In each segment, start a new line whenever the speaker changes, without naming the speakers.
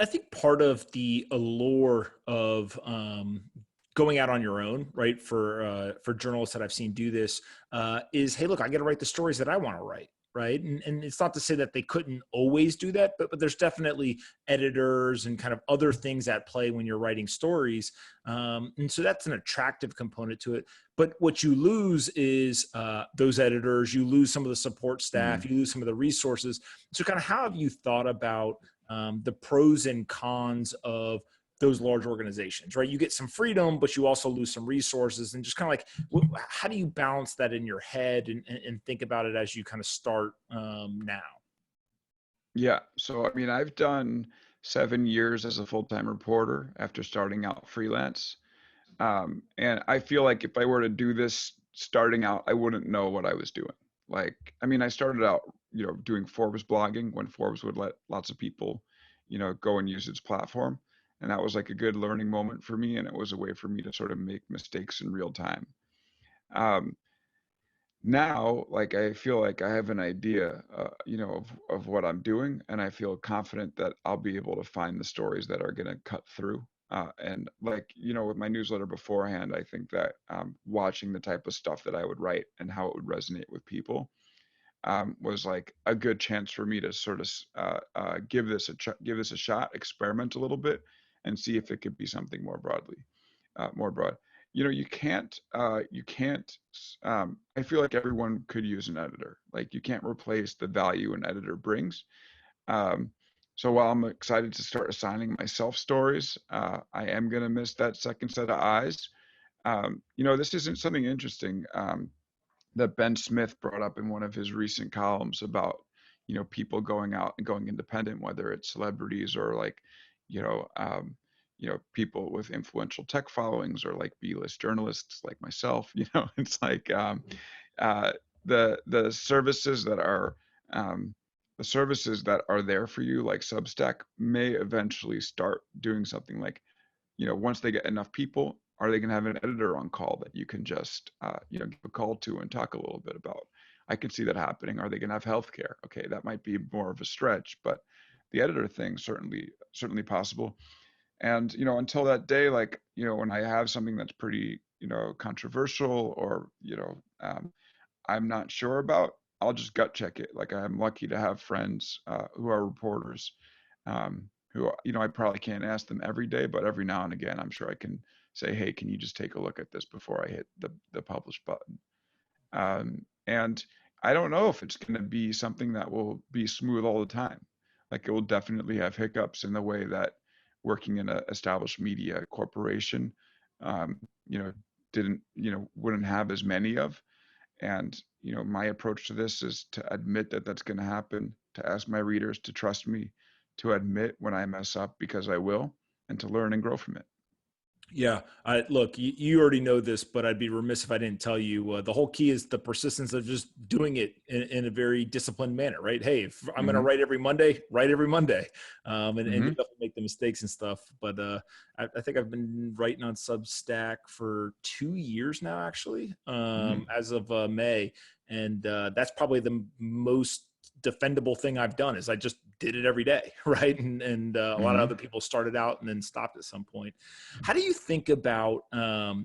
I think part of the allure of going out on your own, right, for journalists that I've seen do this, is, hey, look, I got to write the stories that I want to write, right? And it's not to say that they couldn't always do that, but there's definitely editors and kind of other things at play when you're writing stories, and so that's an attractive component to it. But what you lose is those editors, you lose some of the support staff, you lose some of the resources. So kind of how have you thought about the pros and cons of those large organizations, right? You get some freedom, but you also lose some resources, and just kind of like, how do you balance that in your head and think about it as you kind of start now?
Yeah. So, I mean, I've done 7 years as a full-time reporter after starting out freelance. And I feel like if I were to do this starting out, I wouldn't know what I was doing. Like, I mean, I started out, doing Forbes blogging when Forbes would let lots of people, go and use its platform. And that was like a good learning moment for me. And it was a way for me to sort of make mistakes in real time. Um, Now, like, I feel like I have an idea, of what I'm doing, and I feel confident that I'll be able to find the stories that are going to cut through. And like, with my newsletter beforehand, I think that watching the type of stuff that I would write and how it would resonate with people was like a good chance for me to sort of give this a shot, experiment a little bit, and see if it could be something more broad. I feel like everyone could use an editor. Like, you can't replace the value an editor brings. Um, so while I'm excited to start assigning myself stories, I am going to miss that second set of eyes. This isn't something interesting that Ben Smith brought up in one of his recent columns about, people going out and going independent, whether it's celebrities or like, you know, um, people with influential tech followings or like B-list journalists like myself. It's like uh, the services that are um, the services that are there for you, like Substack, may eventually start doing something like, once they get enough people, are they going to have an editor on call that you can just, give a call to and talk a little bit about? I can see that happening. Are they going to have healthcare? Okay, that might be more of a stretch, but the editor thing certainly possible. And until that day, like, when I have something that's pretty, controversial or I'm not sure about, I'll just gut check it. Like, I'm lucky to have friends who are reporters, who, I probably can't ask them every day, but every now and again, I'm sure I can say, hey, can you just take a look at this before I hit the publish button? And I don't know if it's going to be something that will be smooth all the time. Like, it will definitely have hiccups in the way that working in an established media corporation, um, you know, wouldn't have as many of. And, my approach to this is to admit that that's going to happen, to ask my readers to trust me, to admit when I mess up because I will, and to learn and grow from it.
Yeah, look, you already know this, but I'd be remiss if I didn't tell you. The whole key is the persistence of just doing it in a very disciplined manner, right? Hey, if I'm going to
Hmm.
write every Monday, write every Monday, and you
Hmm.
definitely make the mistakes and stuff. But I think I've been writing on Substack for 2 years now, actually,
Hmm.
as of May, and that's probably the most defendable thing I've done is I just did it every day, right? And a lot of other
Hmm.
people started out and then stopped at some point. How do you think about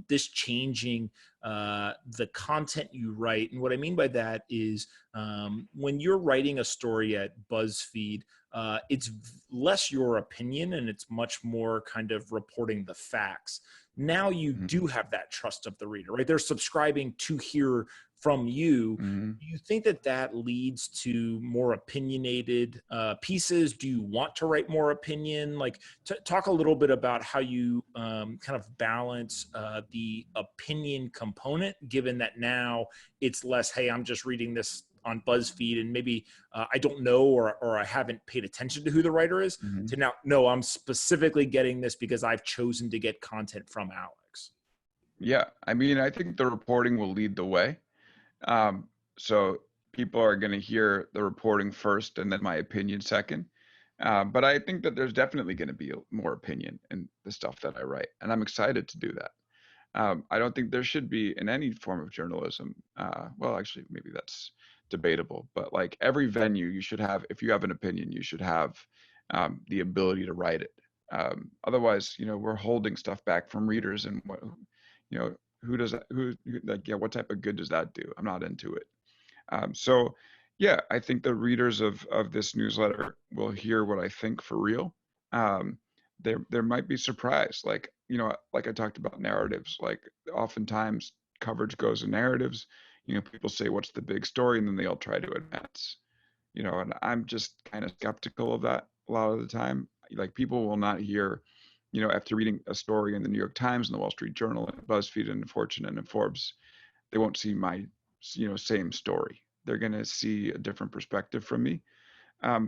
this changing the content you write? And what I mean by that is when you're writing a story at BuzzFeed, it's less your opinion and it's much more kind of reporting the facts. Now you
Hmm.
do have that trust of the reader, right? They're subscribing to hear from you.
Hmm.
Do you think that that leads to more opinionated pieces? Do you want to write more opinion? Like, talk a little bit about how you kind of balance the opinion component, given that now it's less, hey, I'm just reading this on BuzzFeed and maybe I don't know or I haven't paid attention to who the writer is,
Hmm.
to now, no, I'm specifically getting this because I've chosen to get content from Alex.
Yeah, I mean, I think the reporting will lead the way. Um, so people are going to hear the reporting first and then my opinion second. But I think that there's definitely going to be more opinion in the stuff that I write, and I'm excited to do that. I don't think there should be in any form of journalism. Well, actually, maybe that's debatable, but like every venue, you should have, if you have an opinion, you should have the ability to write it. Otherwise, we're holding stuff back from readers, and who does that? Like, yeah, what type of good does that do? I'm not into it. So, yeah, I think the readers of this newsletter will hear what I think for real. Um, there might be surprised, like like I talked about narratives. Like oftentimes coverage goes in narratives. People say, "What's the big story?" and then they all try to advance. And I'm just kind of skeptical of that a lot of the time. Like people will not hear, after reading a story in the New York Times and the Wall Street Journal and BuzzFeed and Fortune and Forbes, they won't see my, same story. They're going to see a different perspective from me.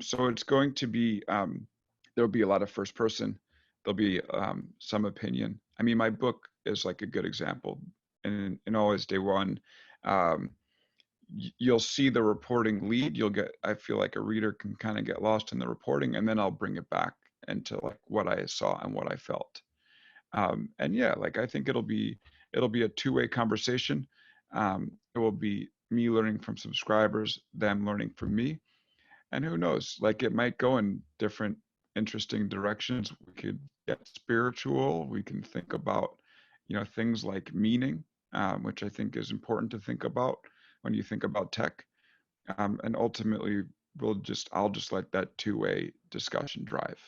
So it's going to be, there'll be a lot of first person. There'll be some opinion. I mean, my book is like a good example. And in Always Day One, um, you'll see the reporting lead. I feel like a reader can kind of get lost in the reporting, and then I'll bring it back into like what I saw and what I felt. And yeah, like I think it'll be a two-way conversation. It will be me learning from subscribers, them learning from me, and who knows, like it might go in different interesting directions. We could get spiritual. We can think about, things like meaning, which I think is important to think about when you think about tech. And ultimately, I'll just let that two-way discussion drive.